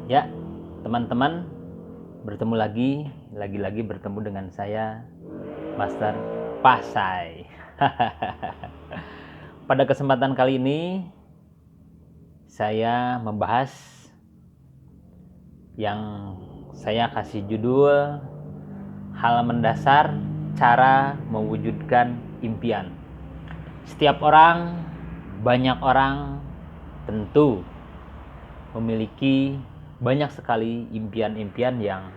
Ya, teman-teman, bertemu lagi bertemu dengan saya, Master Pasai. Pada kesempatan kali ini, saya membahas yang saya kasih judul hal mendasar cara mewujudkan impian. Setiap orang, banyak orang tentu memiliki banyak sekali impian-impian yang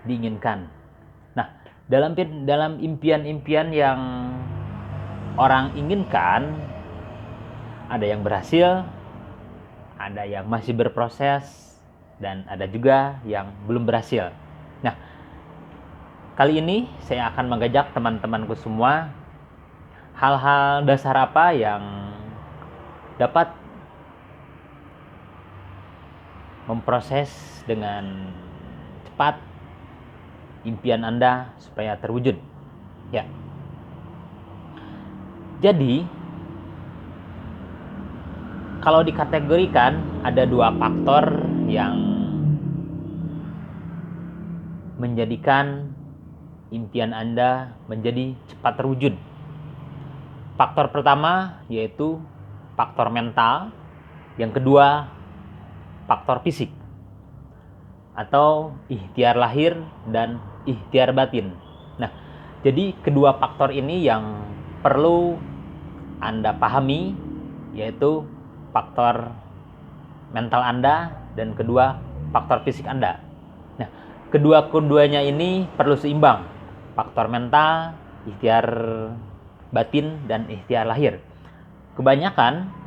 diinginkan. Nah, dalam impian-impian yang orang inginkan, ada yang berhasil, ada yang masih berproses, dan ada juga yang belum berhasil. Nah, kali ini saya akan mengajak teman-temanku semua hal-hal dasar apa yang dapat memproses dengan cepat impian Anda supaya terwujud. Ya. Jadi, kalau dikategorikan ada dua faktor yang menjadikan impian Anda menjadi cepat terwujud. Faktor pertama yaitu faktor mental, yang kedua faktor fisik atau ikhtiar lahir dan ikhtiar batin. Nah, jadi kedua faktor ini yang perlu Anda pahami, yaitu faktor mental Anda dan kedua faktor fisik Anda. Nah, kedua-keduanya ini perlu seimbang. Faktor mental, ikhtiar batin, dan ikhtiar lahir. Kebanyakan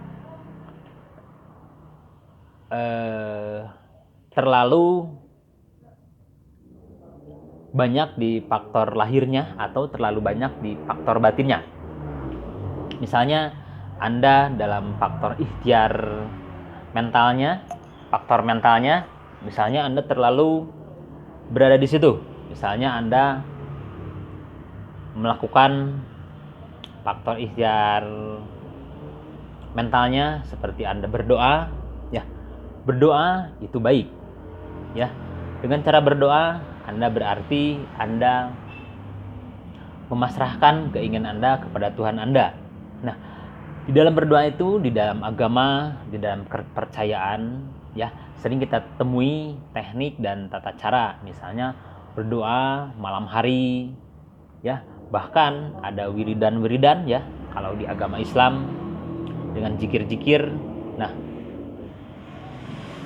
terlalu banyak di faktor lahirnya atau terlalu banyak di faktor batinnya. Misalnya Anda dalam faktor ikhtiar mentalnya, faktor mentalnya, misalnya Anda terlalu berada di situ. Misalnya Anda melakukan faktor ikhtiar mentalnya seperti Anda berdoa, ya. Berdoa itu baik. Ya. Dengan cara berdoa, Anda berarti Anda memasrahkan keinginan Anda kepada Tuhan Anda. Nah, di dalam berdoa itu, di dalam agama, di dalam kepercayaan, ya, sering kita temui teknik dan tata cara. Misalnya berdoa malam hari, ya. Bahkan ada wiridan-wiridan, ya. Kalau di agama Islam dengan zikir-zikir. Nah,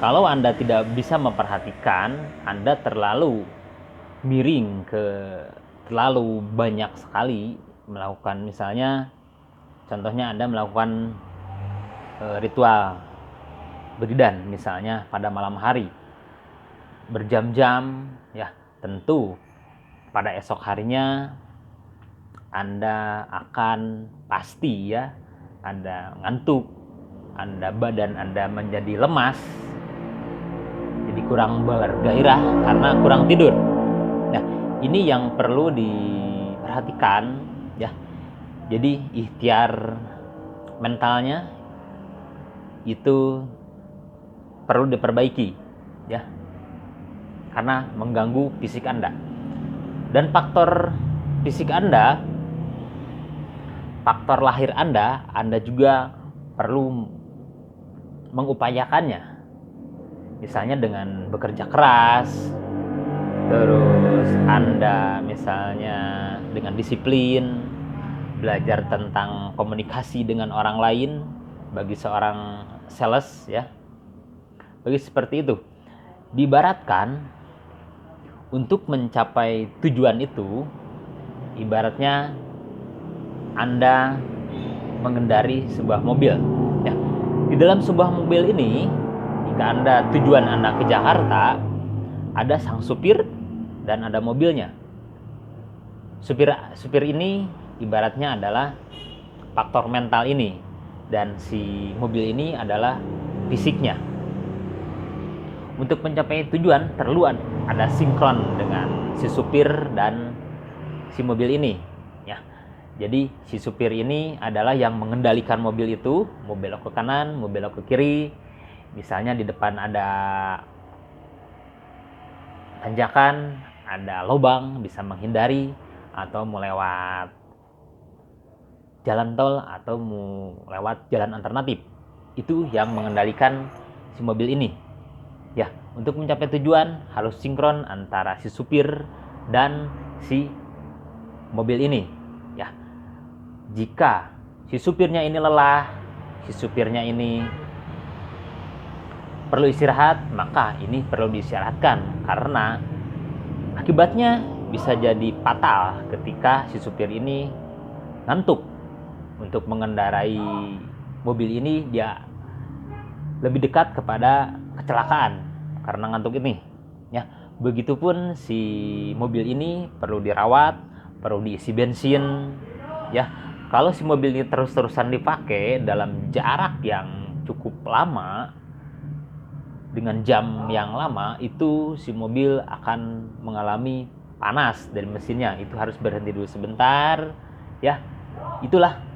kalau Anda tidak bisa memperhatikan, Anda terlalu miring ke terlalu banyak sekali melakukan, misalnya contohnya Anda melakukan ritual wiridan misalnya pada malam hari berjam-jam, ya, tentu pada esok harinya Anda akan pasti, ya, Anda ngantuk, badan Anda menjadi lemas, jadi kurang bergairah karena kurang tidur. Nah, ini yang perlu diperhatikan, ya. Jadi ikhtiar mentalnya itu perlu diperbaiki, ya, karena mengganggu fisik Anda. Dan faktor fisik Anda, faktor lahir Anda juga perlu mengupayakannya. Misalnya dengan bekerja keras, terus Anda misalnya dengan disiplin, belajar tentang komunikasi dengan orang lain bagi seorang sales, ya. Bagi seperti itu. Diibaratkan untuk mencapai tujuan itu, ibaratnya Anda mengendari sebuah mobil, ya. Di dalam sebuah mobil ini, jika tujuan Anda ke Jakarta, ada sang supir dan ada mobilnya. Supir ini ibaratnya adalah faktor mental ini, dan si mobil ini adalah fisiknya. Untuk mencapai tujuan perlu ada sinkron dengan si supir dan si mobil ini, ya. Jadi si supir ini adalah yang mengendalikan mobil itu, mau belok ke kanan, mau belok ke kiri. Misalnya di depan ada tanjakan, ada lubang, bisa menghindari, atau mau lewat jalan tol atau mau lewat jalan alternatif. Itu yang mengendalikan si mobil ini. Ya, untuk mencapai tujuan harus sinkron antara si supir dan si mobil ini. Ya, jika si supirnya ini lelah, si supirnya ini perlu istirahat, maka ini perlu diistirahatkan karena akibatnya bisa jadi fatal ketika si supir ini ngantuk. Untuk mengendarai mobil ini dia lebih dekat kepada kecelakaan karena ngantuk ini. Ya, begitupun si mobil ini perlu dirawat, perlu diisi bensin. Ya, kalau si mobil ini terus-terusan dipakai dalam jarak yang cukup lama, dengan jam yang lama, itu si mobil akan mengalami panas dari mesinnya. Itu harus berhenti dulu sebentar. Ya, itulah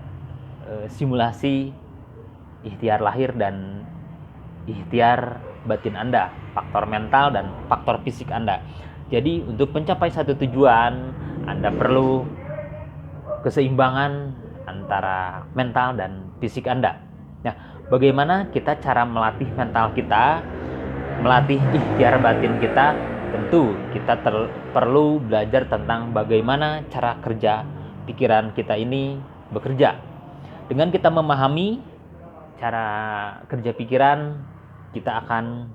simulasi ikhtiar lahir dan ikhtiar batin Anda, faktor mental dan faktor fisik Anda. Jadi untuk mencapai satu tujuan, Anda perlu keseimbangan antara mental dan fisik Anda. Nah, bagaimana kita cara melatih mental kita, melatih ikhtiar batin kita? Tentu kita perlu belajar tentang bagaimana cara kerja pikiran kita ini bekerja. Dengan kita memahami cara kerja pikiran, kita akan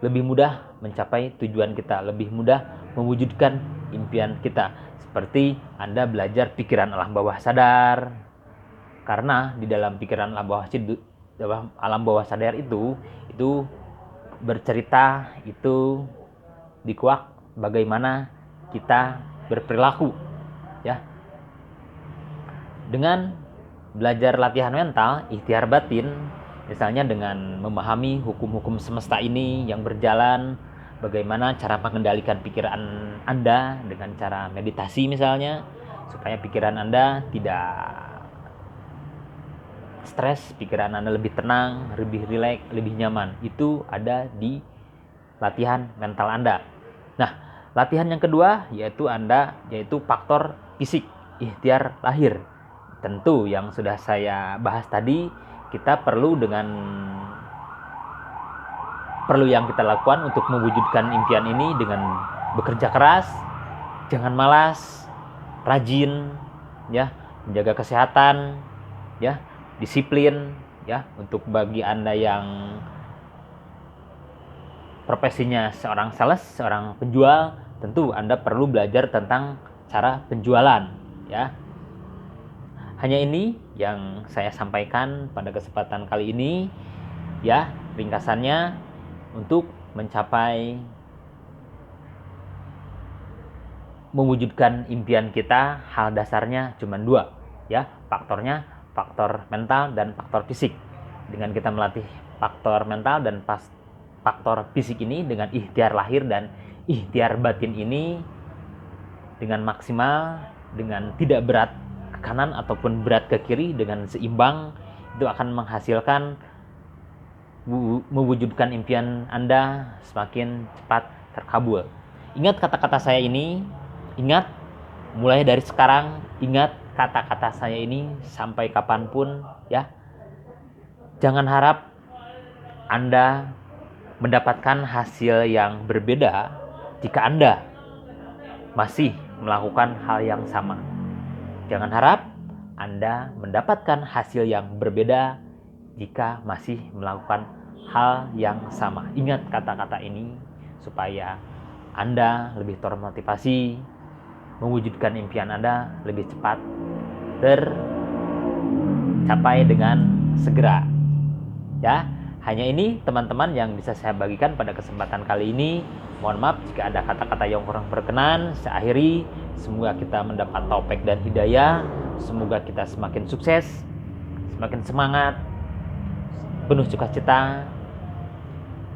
lebih mudah mencapai tujuan kita, lebih mudah mewujudkan impian kita. Seperti Anda belajar pikiran alam bawah sadar, karena di dalam pikiran alam bawah sadar itu bercerita, itu dikuak bagaimana kita berperilaku, ya. Dengan belajar latihan mental, ikhtiar batin, misalnya dengan memahami hukum-hukum semesta ini yang berjalan, bagaimana cara mengendalikan pikiran Anda dengan cara meditasi misalnya, supaya pikiran Anda tidak stres, pikiran Anda lebih tenang, lebih rileks, lebih nyaman. Itu ada di latihan mental Anda. Nah, latihan yang kedua yaitu faktor fisik, ikhtiar lahir. Tentu yang sudah saya bahas tadi, kita perlu yang kita lakukan untuk mewujudkan impian ini dengan bekerja keras, jangan malas, rajin, ya, menjaga kesehatan, ya, disiplin, ya. Untuk bagi Anda yang profesinya seorang sales, seorang penjual, tentu Anda perlu belajar tentang cara penjualan, ya. Hanya ini yang saya sampaikan pada kesempatan kali ini, ya, ringkasannya. Untuk mencapai mewujudkan impian kita, hal dasarnya cuma 2, ya, faktornya faktor mental dan faktor fisik. Dengan kita melatih faktor mental dan faktor fisik ini dengan ikhtiar lahir dan ikhtiar batin ini dengan maksimal, dengan tidak berat ke kanan ataupun berat ke kiri, dengan seimbang, itu akan menghasilkan mewujudkan impian Anda semakin cepat terkabul. Ingat kata-kata saya ini, ingat mulai dari sekarang, ingat kata-kata saya ini sampai kapanpun, ya. Jangan harap Anda mendapatkan hasil yang berbeda jika Anda masih melakukan hal yang sama. Jangan harap Anda mendapatkan hasil yang berbeda jika masih melakukan hal yang sama. Ingat kata-kata ini supaya Anda lebih termotivasi mewujudkan impian Anda lebih cepat tercapai dengan segera. Ya, hanya ini teman-teman yang bisa saya bagikan pada kesempatan kali ini. Mohon maaf jika ada kata-kata yang kurang berkenan. Saya akhiri, semoga kita mendapat taufik dan hidayah. Semoga kita semakin sukses, semakin semangat, penuh sukacita,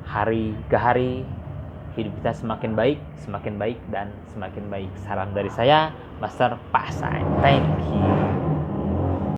hari ke hari hidup kita semakin baik dan semakin baik. Salam dari saya, Master Pasai. Thank you.